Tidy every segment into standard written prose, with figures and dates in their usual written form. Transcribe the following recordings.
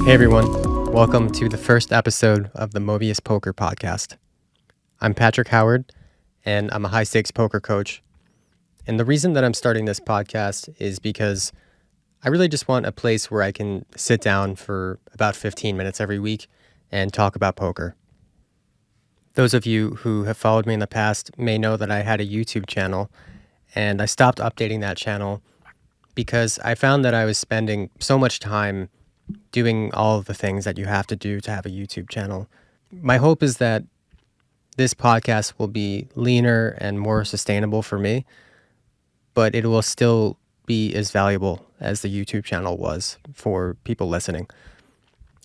Hey everyone, welcome to the first episode of the Mobius Poker Podcast. I'm Patrick Howard, and I'm a high-stakes poker coach. And the reason that I'm starting this podcast is because I really just want a place where I can sit down for about 15 minutes every week and talk about poker. Those of you who have followed me in the past may know that I had a YouTube channel, and I stopped updating that channel because I found that I was spending so much time doing all of the things that you have to do to have a YouTube channel. My hope is that this podcast will be leaner and more sustainable for me, but it will still be as valuable as the YouTube channel was for people listening.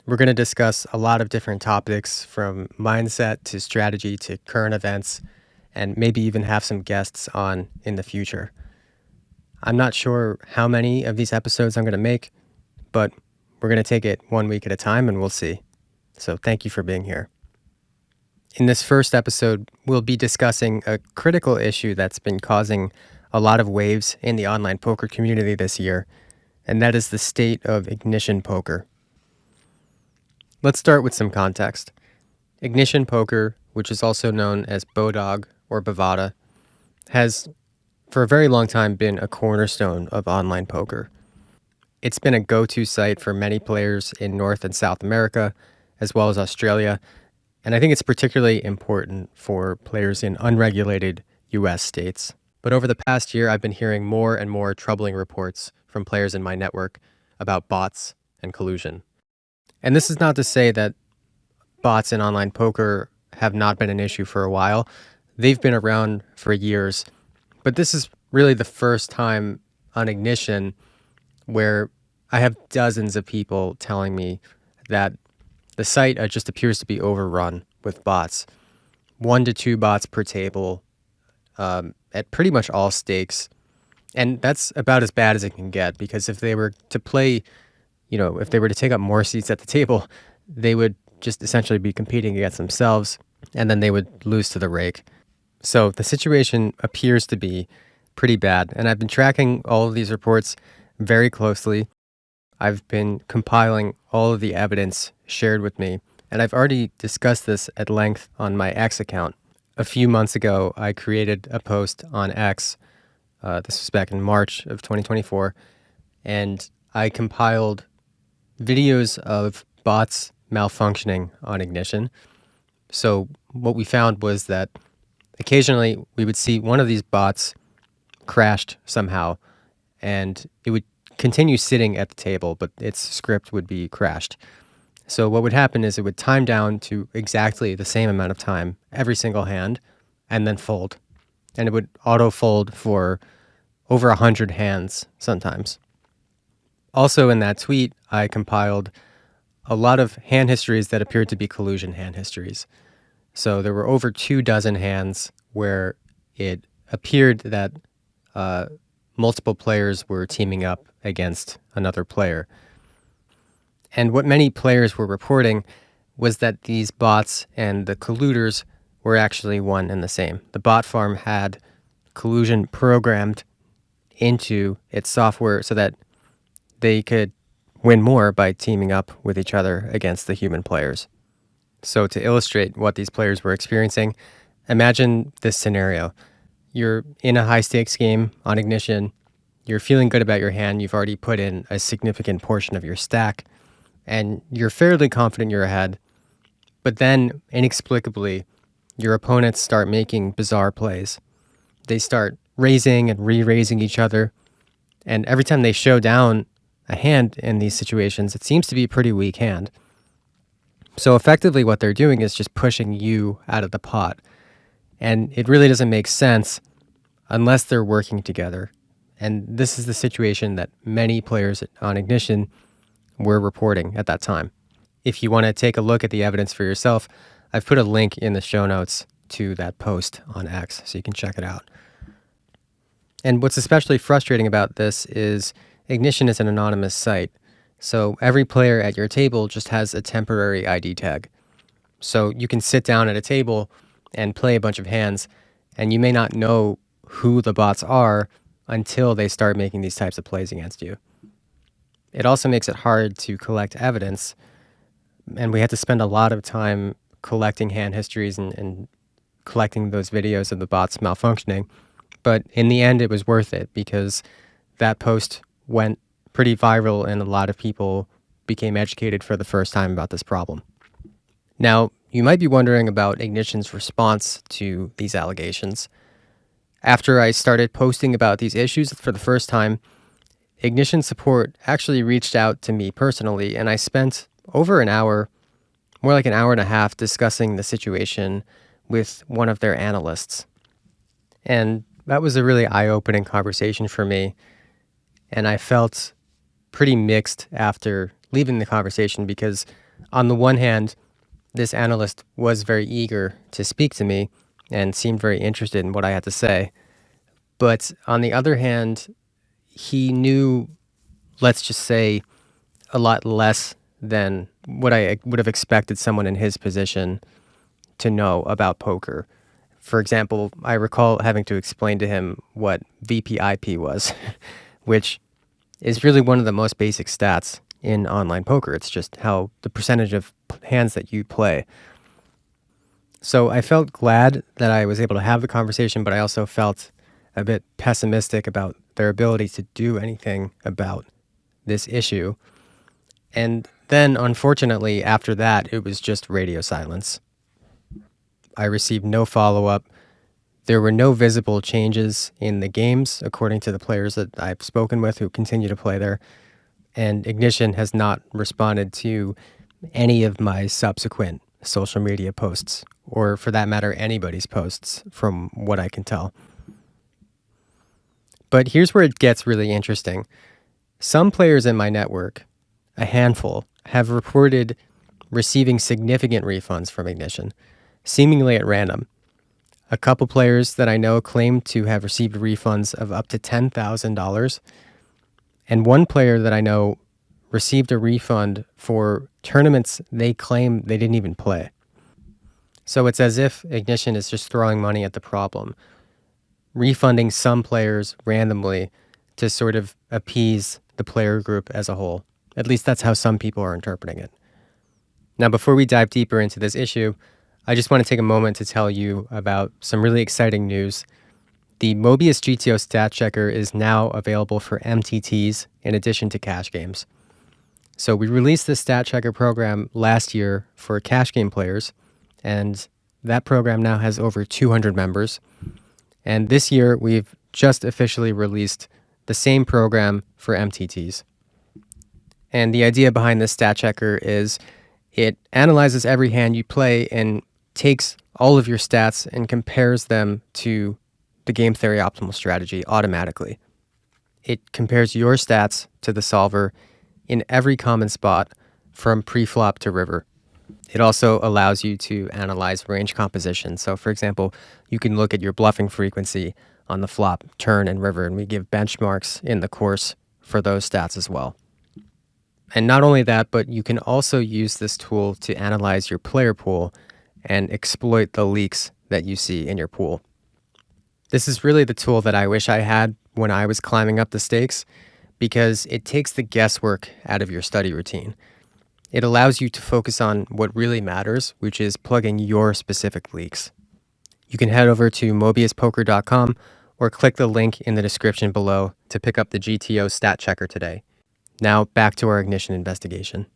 We're going to discuss a lot of different topics, from mindset to strategy to current events, and maybe even have some guests on in the future. I'm not sure how many of these episodes I'm going to make, but we're going to take it 1 week at a time and we'll see. So thank you for being here. In this first episode, we'll be discussing a critical issue that's been causing a lot of waves in the online poker community this year, and that is the state of ignition poker. Let's start with some context. Ignition poker, which is also known as Bodog or Bovada, has for a very long time been a cornerstone of online poker. It's been a go-to site for many players in North and South America, as well as Australia, and I think it's particularly important for players in unregulated U.S. states. But over the past year, I've been hearing more and more troubling reports from players in my network about bots and collusion. And this is not to say that bots in online poker have not been an issue for a while. They've been around for years, but this is really the first time on Ignition where I have dozens of people telling me that the site just appears to be overrun with bots. 1 to 2 bots per table at pretty much all stakes. And that's about as bad as it can get, because if they were to play, if they were to take up more seats at the table, they would just essentially be competing against themselves, and then they would lose to the rake. So the situation appears to be pretty bad, and I've been tracking all of these reports very closely. I've been compiling all of the evidence shared with me, and I've already discussed this at length on my X account. A few months ago, I created a post on X. This was back in March of 2024, and I compiled videos of bots malfunctioning on Ignition. So what we found was that occasionally we would see one of these bots crashed somehow, and it would continue sitting at the table, but its script would be crashed. So what would happen is it would time down to exactly the same amount of time every single hand, and then fold. And it would auto-fold for over 100 hands sometimes. Also in that tweet, I compiled a lot of hand histories that appeared to be collusion hand histories. So there were over 24 hands where it appeared that multiple players were teaming up against another player. And what many players were reporting was that these bots and the colluders were actually one and the same. The bot farm had collusion programmed into its software so that they could win more by teaming up with each other against the human players. So to illustrate what these players were experiencing, imagine this scenario. You're in a high-stakes game on Ignition. You're feeling good about your hand. You've already put in a significant portion of your stack, and you're fairly confident you're ahead. But then, inexplicably, your opponents start making bizarre plays. They start raising and re-raising each other, and every time they show down a hand in these situations, it seems to be a pretty weak hand. So effectively what they're doing is just pushing you out of the pot. And it really doesn't make sense unless they're working together. And this is the situation that many players on Ignition were reporting at that time. If you want to take a look at the evidence for yourself, I've put a link in the show notes to that post on X, so you can check it out. And what's especially frustrating about this is Ignition is an anonymous site. So every player at your table just has a temporary ID tag. So you can sit down at a table and play a bunch of hands, and you may not know who the bots are until they start making these types of plays against you. It also makes it hard to collect evidence, and we had to spend a lot of time collecting hand histories and collecting those videos of the bots malfunctioning. But in the end, it was worth it because that post went pretty viral and a lot of people became educated for the first time about this problem. Now, you might be wondering about Ignition's response to these allegations. After I started posting about these issues for the first time, Ignition support actually reached out to me personally, and I spent over an hour, more like an hour and a half, discussing the situation with one of their analysts. And that was a really eye-opening conversation for me, and I felt pretty mixed after leaving the conversation because, on the one hand, this analyst was very eager to speak to me and seemed very interested in what I had to say. But on the other hand, he knew, let's just say, a lot less than what I would have expected someone in his position to know about poker. For example, I recall having to explain to him what VPIP was, which is really one of the most basic stats in online poker. It's just how the percentage of hands that you play. So I felt glad that I was able to have the conversation, but I also felt a bit pessimistic about their ability to do anything about this issue. And then, unfortunately, after that, it was just radio silence. I received no follow-up. There were no visible changes in the games, according to the players that I've spoken with who continue to play there. And Ignition has not responded to any of my subsequent social media posts, or for that matter, anybody's posts, from what I can tell. But here's where it gets really interesting. Some players in my network, a handful, have reported receiving significant refunds from Ignition, seemingly at random. A couple players that I know claim to have received refunds of up to $10,000. And one player that I know received a refund for tournaments they claim they didn't even play. So it's as if Ignition is just throwing money at the problem, refunding some players randomly to sort of appease the player group as a whole. At least that's how some people are interpreting it. Now, before we dive deeper into this issue, I just want to take a moment to tell you about some really exciting news. The Mobius GTO Stat Checker is now available for MTTs in addition to cash games. So we released this Stat Checker program last year for cash game players, and that program now has over 200 members. And this year, we've just officially released the same program for MTTs. And the idea behind this Stat Checker is it analyzes every hand you play and takes all of your stats and compares them to the game theory optimal strategy automatically. It compares your stats to the solver in every common spot from pre-flop to river. It also allows you to analyze range composition. So, for example, you can look at your bluffing frequency on the flop, turn, and river, and we give benchmarks in the course for those stats as well. And not only that, but you can also use this tool to analyze your player pool and exploit the leaks that you see in your pool. This is really the tool that I wish I had when I was climbing up the stakes, because it takes the guesswork out of your study routine. It allows you to focus on what really matters, which is plugging your specific leaks. You can head over to mobiuspoker.com or click the link in the description below to pick up the GTO Stat Checker today. Now back to our Ignition investigation.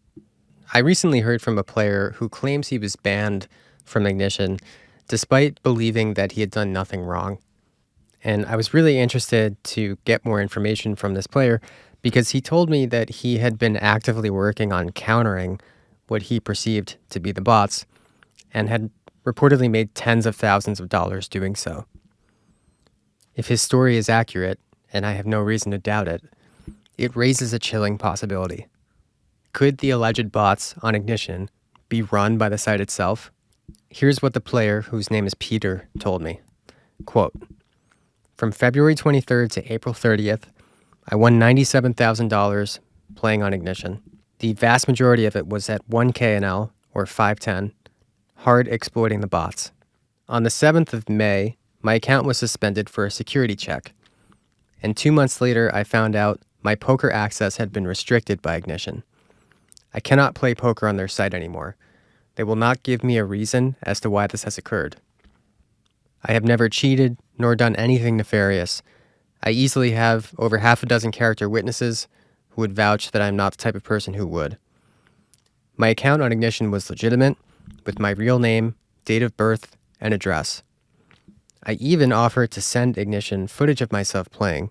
I recently heard from a player who claims he was banned from Ignition despite believing that he had done nothing wrong. And I was really interested to get more information from this player because he told me that he had been actively working on countering what he perceived to be the bots and had reportedly made tens of thousands of dollars doing so. If his story is accurate, and I have no reason to doubt it, it raises a chilling possibility. Could the alleged bots on Ignition be run by the site itself? Here's what the player, whose name is Peter, told me. Quote, "From February 23rd to April 30th, I won $97,000 playing on Ignition. The vast majority of it was at 1 KNL, or 510, hard exploiting the bots. On the 7th of May, my account was suspended for a security check. And 2 months later, I found out my poker access had been restricted by Ignition. I cannot play poker on their site anymore. They will not give me a reason as to why this has occurred. I have never cheated nor done anything nefarious. I easily have over half a dozen character witnesses who would vouch that I am not the type of person who would. My account on Ignition was legitimate, with my real name, date of birth, and address. I even offered to send Ignition footage of myself playing.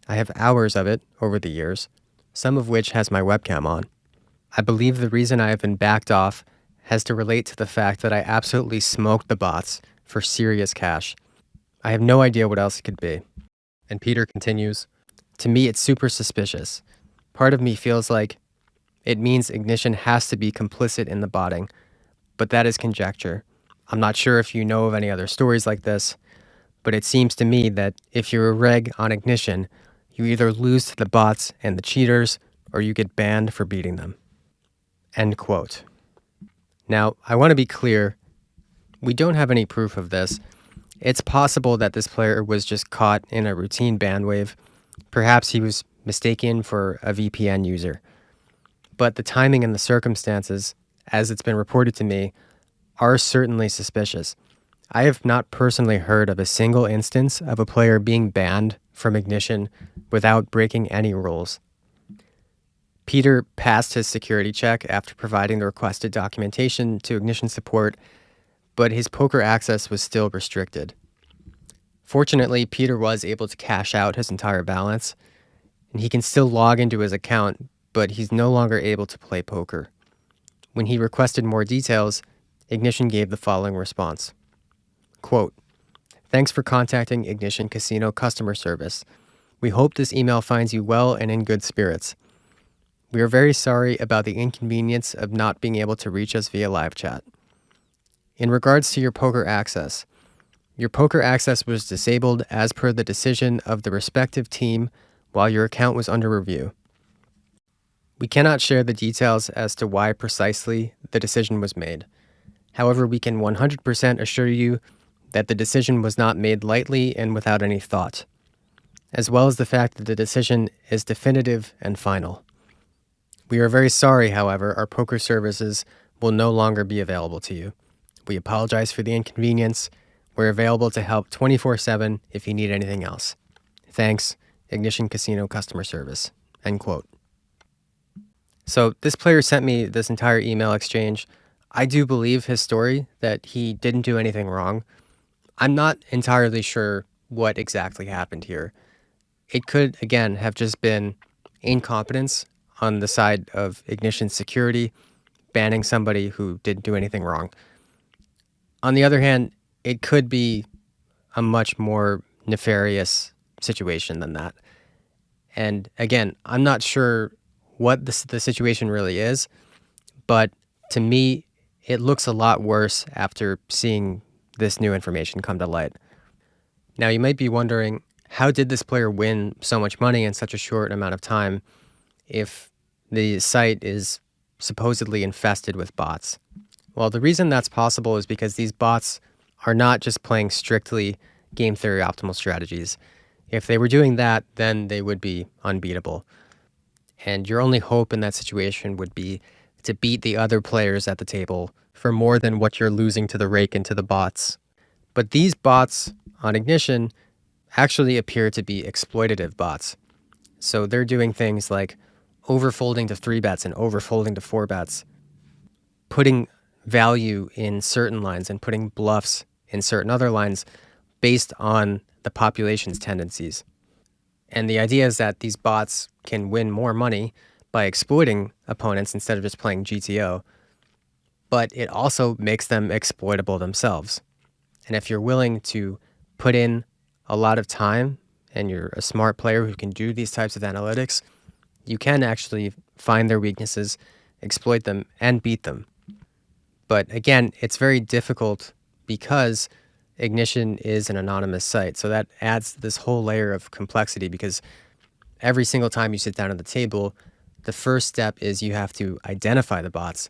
I have hours of it over the years, some of which has my webcam on. I believe the reason I have been backed off has to relate to the fact that I absolutely smoked the bots for serious cash. I have no idea what else it could be. And Peter continues, to me it's super suspicious. Part of me feels like it means Ignition has to be complicit in the botting, but that is conjecture. I'm not sure if you know of any other stories like this, but it seems to me that if you're a reg on Ignition, you either lose to the bots and the cheaters, or you get banned for beating them. End quote. Now, I want to be clear, we don't have any proof of this. It's possible that this player was just caught in a routine ban wave. Perhaps he was mistaken for a VPN user. But the timing and the circumstances, as it's been reported to me, are certainly suspicious. I have not personally heard of a single instance of a player being banned from Ignition without breaking any rules. Peter passed his security check after providing the requested documentation to Ignition support, but his poker access was still restricted. Fortunately, Peter was able to cash out his entire balance, and he can still log into his account, but he's no longer able to play poker. When he requested more details, Ignition gave the following response. Quote, thanks for contacting Ignition Casino customer service. We hope this email finds you well and in good spirits. We are very sorry about the inconvenience of not being able to reach us via live chat. In regards to your poker access was disabled as per the decision of the respective team while your account was under review. We cannot share the details as to why precisely the decision was made. However, we can 100% assure you that the decision was not made lightly and without any thought, as well as the fact that the decision is definitive and final. We are very sorry, however, our poker services will no longer be available to you. We apologize for the inconvenience. We're available to help 24/7 if you need anything else. Thanks, Ignition Casino customer service. End quote. So this player sent me this entire email exchange. I do believe his story that he didn't do anything wrong. I'm not entirely sure what exactly happened here. It could, again, have just been incompetence on the side of Ignition security, banning somebody who didn't do anything wrong. On the other hand, it could be a much more nefarious situation than that. And again, I'm not sure what the situation really is, but to me, it looks a lot worse after seeing this new information come to light. Now, you might be wondering, how did this player win so much money in such a short amount of time if the site is supposedly infested with bots? Well, the reason that's possible is because these bots are not just playing strictly game theory optimal strategies. If they were doing that, then they would be unbeatable. And your only hope in that situation would be to beat the other players at the table for more than what you're losing to the rake and to the bots. But these bots on Ignition actually appear to be exploitative bots. So they're doing things like overfolding to 3-bets and overfolding to 4-bets, putting value in certain lines and putting bluffs in certain other lines based on the population's tendencies. And the idea is that these bots can win more money by exploiting opponents instead of just playing GTO, but it also makes them exploitable themselves. And if you're willing to put in a lot of time and you're a smart player who can do these types of analytics, you can actually find their weaknesses, exploit them, and beat them. But again, it's very difficult because Ignition is an anonymous site. So that adds this whole layer of complexity because every single time you sit down at the table, the first step is you have to identify the bots,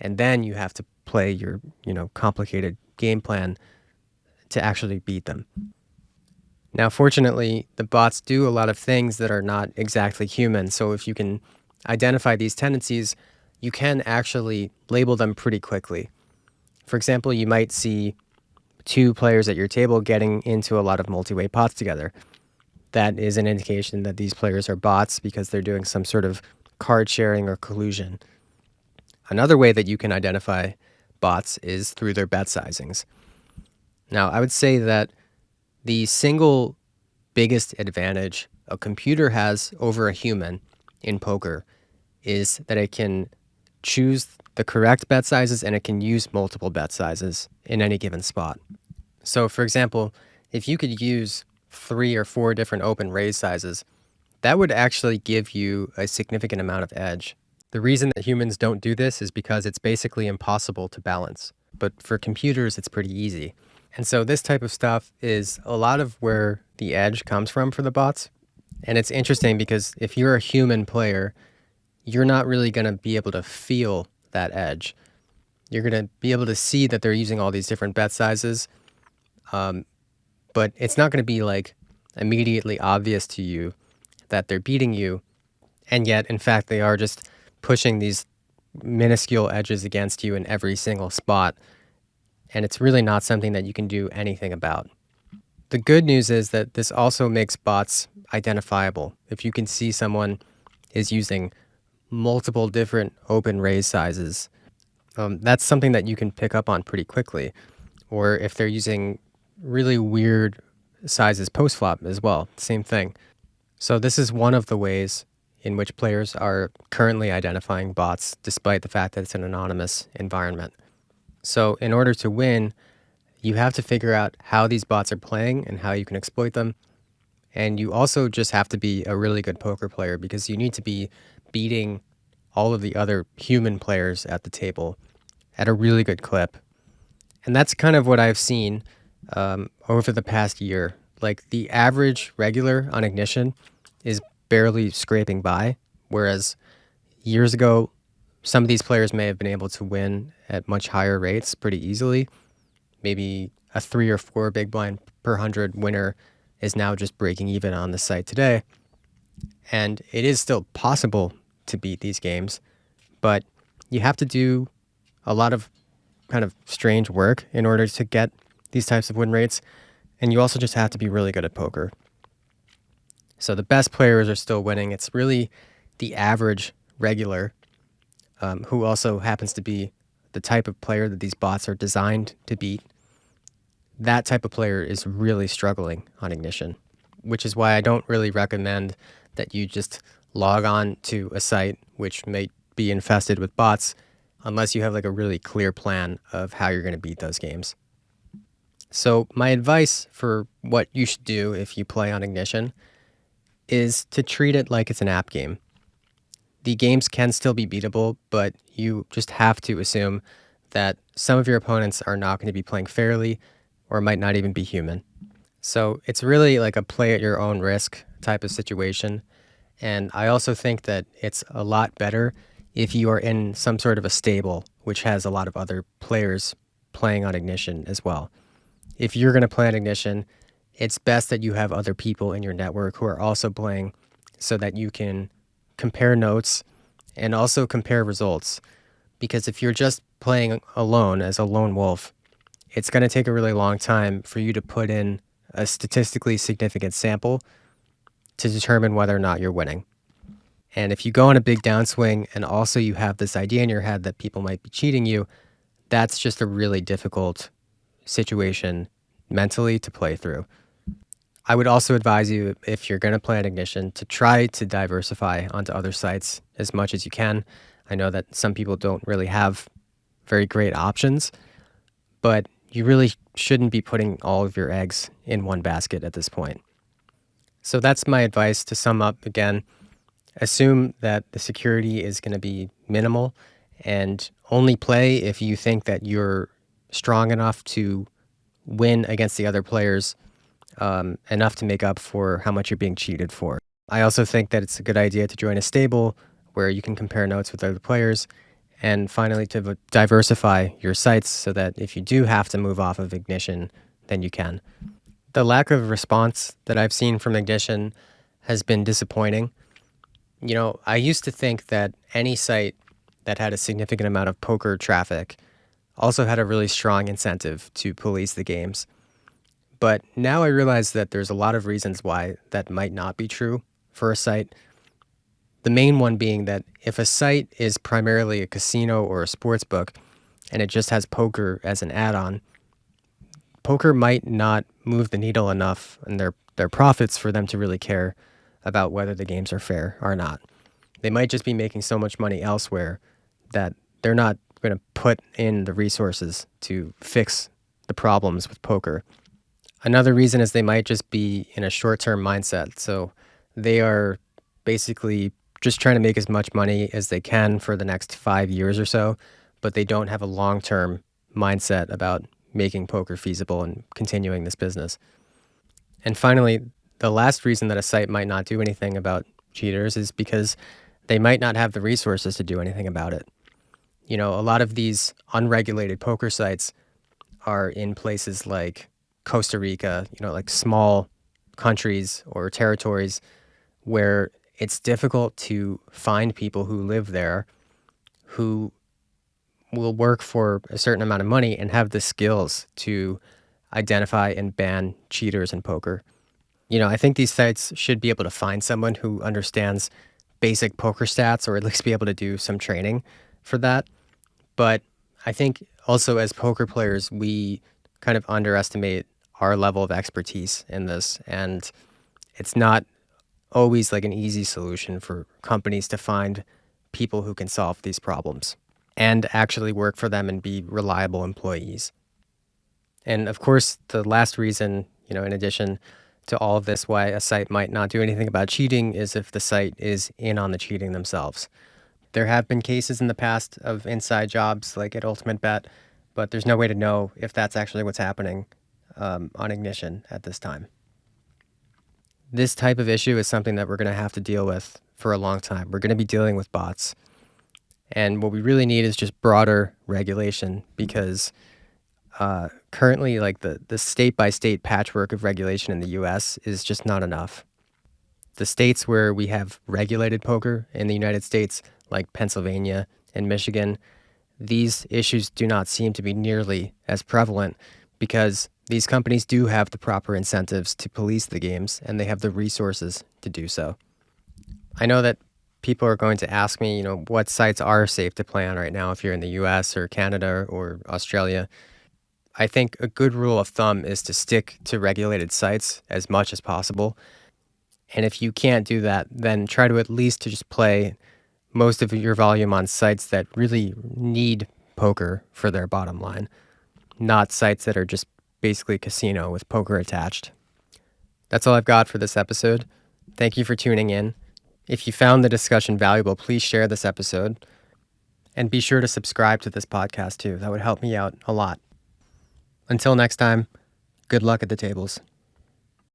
and then you have to play your, complicated game plan to actually beat them. Now, fortunately, the bots do a lot of things that are not exactly human. So if you can identify these tendencies, you can actually label them pretty quickly. For example, you might see two players at your table getting into a lot of multi-way pots together. That is an indication that these players are bots because they're doing some sort of card sharing or collusion. Another way that you can identify bots is through their bet sizings. Now, I would say that the single biggest advantage a computer has over a human in poker is that it can choose the correct bet sizes and it can use multiple bet sizes in any given spot. So, for example, if you could use 3 or 4 different open raise sizes, that would actually give you a significant amount of edge. The reason that humans don't do this is because it's basically impossible to balance. But for computers, it's pretty easy. And so this type of stuff is a lot of where the edge comes from for the bots. And it's interesting because if you're a human player, you're not really going to be able to feel that edge. You're going to be able to see that they're using all these different bet sizes, but it's not going to be like immediately obvious to you that they're beating you. And yet, in fact, they are just pushing these minuscule edges against you in every single spot. And it's really not something that you can do anything about. The good news is that this also makes bots identifiable. If you can see someone is using multiple different open raise sizes, that's something that you can pick up on pretty quickly. Or if they're using really weird sizes post-flop as well, same thing. So this is one of the ways in which players are currently identifying bots, despite the fact that it's an anonymous environment. So in order to win, you have to figure out how these bots are playing and how you can exploit them. And you also just have to be a really good poker player because you need to be beating all of the other human players at the table at a really good clip. And that's kind of what I've seen over the past year. Like the average regular on Ignition is barely scraping by, whereas years ago, some of these players may have been able to win at much higher rates pretty easily. Maybe a 3 or 4 big blind per 100 winner is now just breaking even on the site today. And it is still possible to beat these games, but you have to do a lot of kind of strange work in order to get these types of win rates. And you also just have to be really good at poker. So the best players are still winning. It's really the average regular who also happens to be the type of player that these bots are designed to beat. That type of player is really struggling on Ignition, which is why I don't really recommend that you just log on to a site which may be infested with bots unless you have like a really clear plan of how you're going to beat those games. So my advice for what you should do if you play on Ignition is to treat it like it's an app game. The games can still be beatable, but you just have to assume that some of your opponents are not going to be playing fairly or might not even be human. So it's really like a play at your own risk type of situation. And I also think that it's a lot better if you are in some sort of a stable which has a lot of other players playing on Ignition as well. If you're going to play on Ignition, it's best that you have other people in your network who are also playing so that you can compare notes and also compare results. Because if you're just playing alone as a lone wolf, it's going to take a really long time for you to put in a statistically significant sample to determine whether or not you're winning. And if you go on a big downswing and also you have this idea in your head that people might be cheating you, that's just a really difficult situation mentally to play through. I would also advise you, if you're going to play at Ignition, to try to diversify onto other sites as much as you can. I know that some people don't really have very great options, but you really shouldn't be putting all of your eggs in one basket at this point. So that's my advice to sum up again. Assume that the security is going to be minimal and only play if you think that you're strong enough to win against the other players, enough to make up for how much you're being cheated for. I also think that it's a good idea to join a stable where you can compare notes with other players, and finally to diversify your sites so that if you do have to move off of Ignition, then you can. The lack of response that I've seen from Ignition has been disappointing. I used to think that any site that had a significant amount of poker traffic also had a really strong incentive to police the games. But now I realize that there's a lot of reasons why that might not be true for a site. The main one being that if a site is primarily a casino or a sports book and it just has poker as an add-on, poker might not move the needle enough in their profits for them to really care about whether the games are fair or not. They might just be making so much money elsewhere that they're not going to put in the resources to fix the problems with poker. Another reason is they might just be in a short-term mindset. So they are basically just trying to make as much money as they can for the next 5 years or so, but they don't have a long-term mindset about making poker feasible and continuing this business. And finally, the last reason that a site might not do anything about cheaters is because they might not have the resources to do anything about it. A lot of these unregulated poker sites are in places like Costa Rica, like small countries or territories where it's difficult to find people who live there who will work for a certain amount of money and have the skills to identify and ban cheaters in poker. I think these sites should be able to find someone who understands basic poker stats or at least be able to do some training for that. But I think also as poker players, we kind of underestimate our level of expertise in this. And it's not always like an easy solution for companies to find people who can solve these problems and actually work for them and be reliable employees. And of course, the last reason, in addition to all of this, why a site might not do anything about cheating is if the site is in on the cheating themselves. There have been cases in the past of inside jobs like at Ultimate Bet, but there's no way to know if that's actually what's happening on Ignition at this time. This type of issue is something that we're going to have to deal with for a long time. We're going to be dealing with bots. And what we really need is just broader regulation because currently, like the state-by-state patchwork of regulation in the U.S. is just not enough. The states where we have regulated poker in the United States, like Pennsylvania and Michigan, these issues do not seem to be nearly as prevalent because these companies do have the proper incentives to police the games and they have the resources to do so. I know that people are going to ask me, what sites are safe to play on right now if you're in the US or Canada or Australia. I think a good rule of thumb is to stick to regulated sites as much as possible. And if you can't do that, then try to at least to just play most of your volume on sites that really need poker for their bottom line, not sites that are just basically casino with poker attached. That's all I've got for this episode. Thank you for tuning in. If you found the discussion valuable, please share this episode. And be sure to subscribe to this podcast too. That would help me out a lot. Until next time, good luck at the tables.